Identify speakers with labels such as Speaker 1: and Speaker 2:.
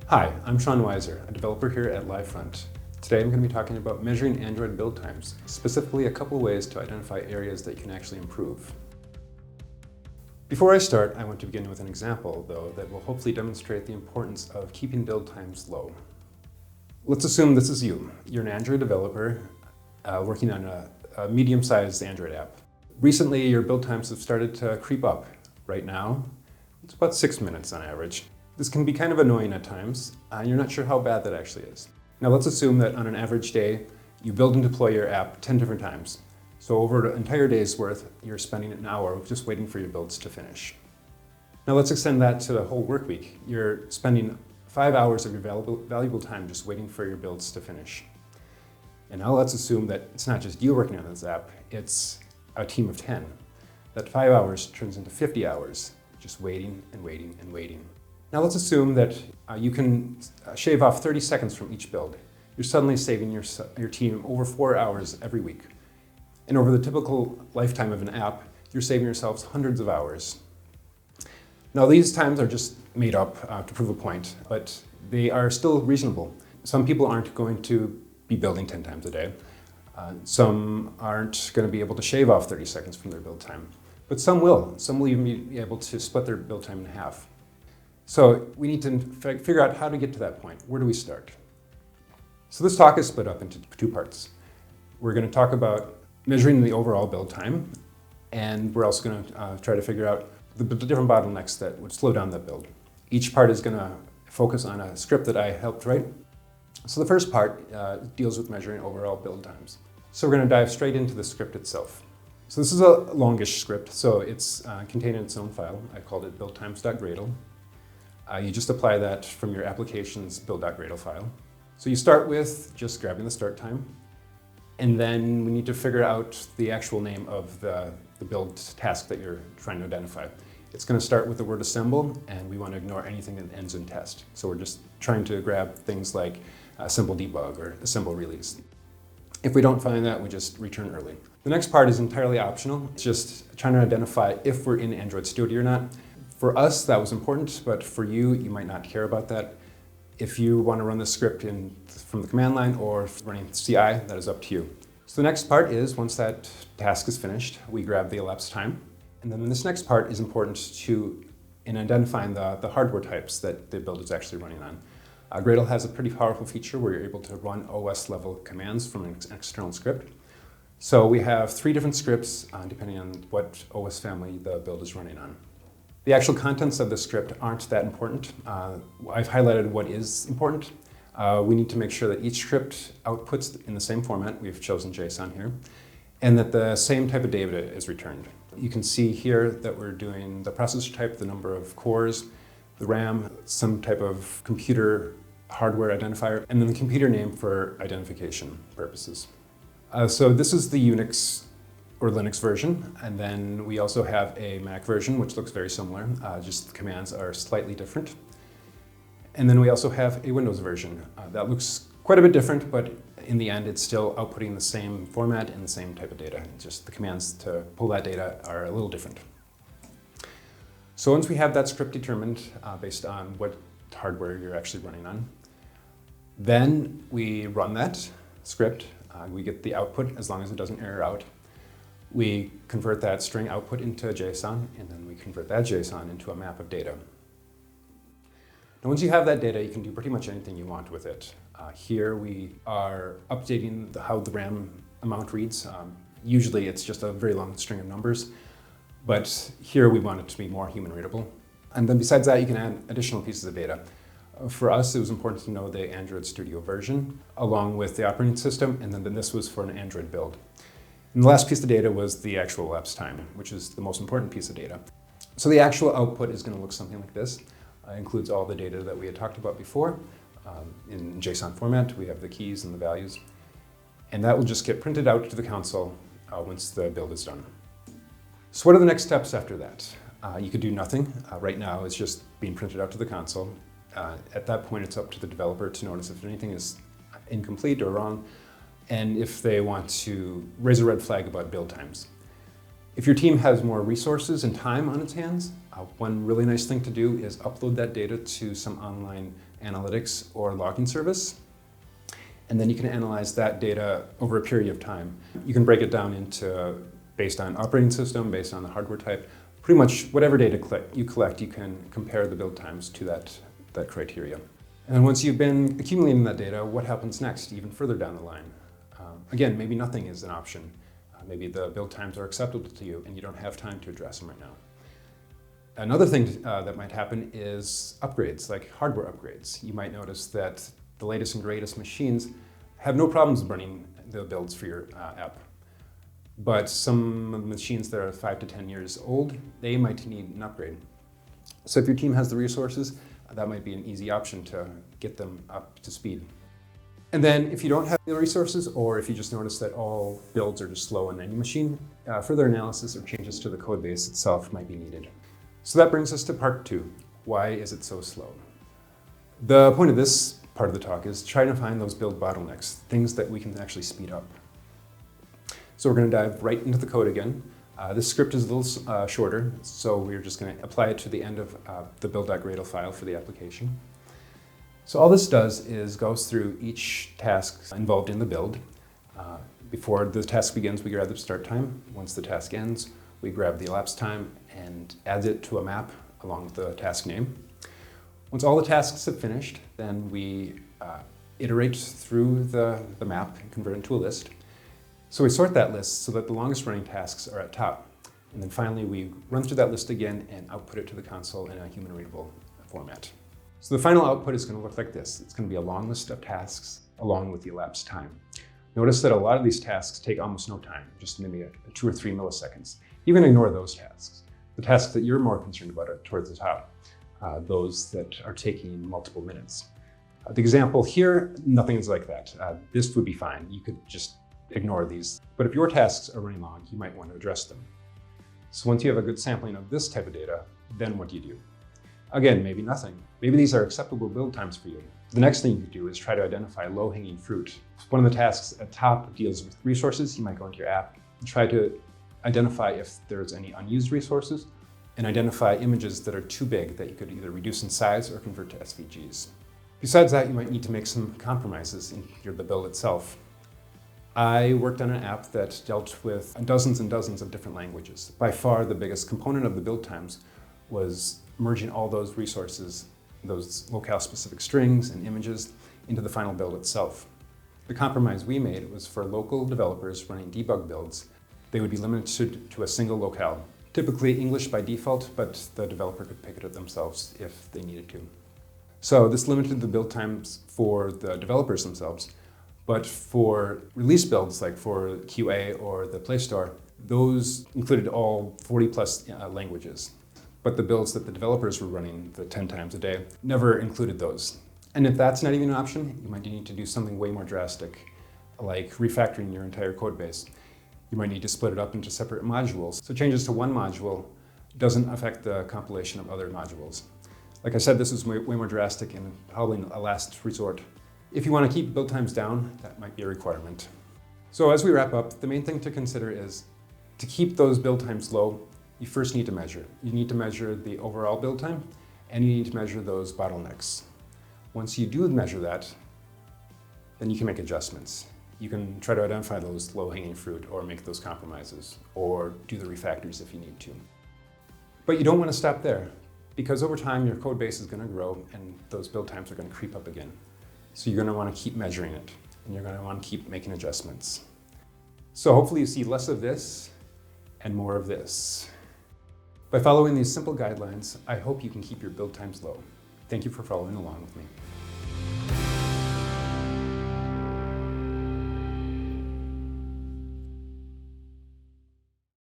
Speaker 1: Hi, I'm Sean Weiser, a developer here at Livefront. Today I'm going to be talking about measuring Android build times, specifically a couple of ways to identify areas that you can actually improve. Before I start, I want to begin with an example, though, that will hopefully demonstrate the importance of keeping build times low. Let's assume this is you. You're an Android developer working on a medium-sized Android app. Recently, your build times have started to creep up. Right now, it's about 6 minutes on average. This can be kind of annoying at times, and you're not sure how bad that actually is. Now let's assume that on an average day, you build and deploy your app 10 different times. So over an entire day's worth, you're spending an hour just waiting for your builds to finish. Now let's extend that to the whole work week. You're spending 5 hours of your valuable time just waiting for your builds to finish. And now let's assume that it's not just you working on this app, it's a team of 10. That 5 hours turns into 50 hours, just waiting and waiting and waiting. Now let's assume that you can shave off 30 seconds from each build. You're suddenly saving your team over 4 hours every week. And over the typical lifetime of an app, you're saving yourselves hundreds of hours. Now these times are just made up to prove a point, but they are still reasonable. Some people aren't going to be building 10 times a day. Some aren't going to be able to shave off 30 seconds from their build time. But some will. Some will even be able to split their build time in half. So we need to figure out how to get to that point. Where do we start? So this talk is split up into two parts. We're going to talk about measuring the overall build time, and we're also going to try to figure out the different bottlenecks that would slow down that build. Each part is going to focus on a script that I helped write. So the first part deals with measuring overall build times. So we're going to dive straight into the script itself. So this is a longish script, so it's contained in its own file. I called it buildtimes.gradle. You just apply that from your application's build.gradle file. So you start with just grabbing the start time, and then we need to figure out the actual name of the build task that you're trying to identify. It's going to start with the word assemble, and we want to ignore anything that ends in test. So we're just trying to grab things like assemble debug or assemble release. If we don't find that, we just return early. The next part is entirely optional. It's just trying to identify if we're in Android Studio or not. For us, that was important, but for you, you might not care about that. If you want to run the script from the command line or running CI, that is up to you. So the next part is, once that task is finished, we grab the elapsed time. And then this next part is important in identifying the hardware types that the build is actually running on. Gradle has a pretty powerful feature where you're able to run OS-level commands from an external script. So we have 3 different scripts, depending on what OS family the build is running on. The actual contents of the script aren't that important. I've highlighted what is important. We need to make sure that each script outputs in the same format. We've chosen JSON here, and that the same type of data is returned. You can see here that we're doing the processor type, the number of cores, the RAM, some type of computer hardware identifier, and then the computer name for identification purposes. So this is the Unix or Linux version, and then we also have a Mac version, which looks very similar, just the commands are slightly different. And then we also have a Windows version. That looks quite a bit different, but in the end, it's still outputting the same format and the same type of data. Just the commands to pull that data are a little different. So once we have that script determined based on what hardware you're actually running on, then we run that script. We get the output as long as it doesn't error out. We convert that string output into JSON, and then we convert that JSON into a map of data. Now, once you have that data, you can do pretty much anything you want with it. Here we are updating how the RAM amount reads. Usually it's just a very long string of numbers, but here we want it to be more human readable. And then besides that, you can add additional pieces of data. For us, it was important to know the Android Studio version, along with the operating system, and then this was for an Android build. And the last piece of data was the actual elapsed time, which is the most important piece of data. So the actual output is going to look something like this. It includes all the data that we had talked about before. In JSON format, we have the keys and the values. And that will just get printed out to the console once the build is done. So what are the next steps after that? You could do nothing. Right now, it's just being printed out to the console. At that point, it's up to the developer to notice if anything is incomplete or wrong, and if they want to raise a red flag about build times. If your team has more resources and time on its hands, one really nice thing to do is upload that data to some online analytics or logging service. And then you can analyze that data over a period of time. You can break it down into based on operating system, based on the hardware type. Pretty much whatever data you collect, you can compare the build times to that criteria. And once you've been accumulating that data, what happens next, even further down the line? Again, maybe nothing is an option. Maybe the build times are acceptable to you and you don't have time to address them right now. Another thing that might happen is upgrades, like hardware upgrades. You might notice that the latest and greatest machines have no problems running the builds for your app. But some machines that are 5 to 10 years old, they might need an upgrade. So if your team has the resources, that might be an easy option to get them up to speed. And then if you don't have the resources, or if you just notice that all builds are just slow on any machine, further analysis or changes to the code base itself might be needed. So that brings us to part 2. Why is it so slow? The point of this part of the talk is trying to find those build bottlenecks, things that we can actually speed up. So we're going to dive right into the code again. This script is a little shorter, so we're just going to apply it to the end of the build.gradle file for the application. So all this does is goes through each task involved in the build. Before the task begins, we grab the start time. Once the task ends, we grab the elapsed time and add it to a map along with the task name. Once all the tasks have finished, then we iterate through the map and convert it into a list. So we sort that list so that the longest running tasks are at top. And then finally, we run through that list again and output it to the console in a human readable format. So the final output is going to look like this. It's going to be a long list of tasks along with the elapsed time. Notice that a lot of these tasks take almost no time, just maybe 2 or 3 milliseconds. You can ignore those tasks. The tasks that you're more concerned about are towards the top, those that are taking multiple minutes. The example here, nothing is like that. This would be fine. You could just ignore these. But if your tasks are running long, you might want to address them. So once you have a good sampling of this type of data, then what do you do? Again, maybe nothing. Maybe these are acceptable build times for you. The next thing you could do is try to identify low-hanging fruit. If one of the tasks at top deals with resources, you might go into your app and try to identify if there's any unused resources and identify images that are too big that you could either reduce in size or convert to SVGs. Besides that, you might need to make some compromises in the build itself. I worked on an app that dealt with dozens and dozens of different languages. By far, the biggest component of the build times was merging all those resources, those locale-specific strings and images, into the final build itself. The compromise we made was for local developers running debug builds, they would be limited to a single locale. Typically English by default, but the developer could pick it up themselves if they needed to. So this limited the build times for the developers themselves, but for release builds, like for QA or the Play Store, those included all 40 plus languages. But the builds that the developers were running the 10 times a day never included those. And if that's not even an option, you might need to do something way more drastic, like refactoring your entire code base. You might need to split it up into separate modules. So changes to one module doesn't affect the compilation of other modules. Like I said, this is way more drastic and probably a last resort. If you want to keep build times down, that might be a requirement. So as we wrap up, the main thing to consider is to keep those build times low, you first need to measure. You need to measure the overall build time, and you need to measure those bottlenecks. Once you do measure that, then you can make adjustments. You can try to identify those low-hanging fruit or make those compromises or do the refactors if you need to. But you don't want to stop there, because over time your code base is going to grow and those build times are going to creep up again. So you're going to want to keep measuring it and you're going to want to keep making adjustments. So hopefully you see less of this and more of this. By following these simple guidelines, I hope you can keep your build times low. Thank you for following along with me.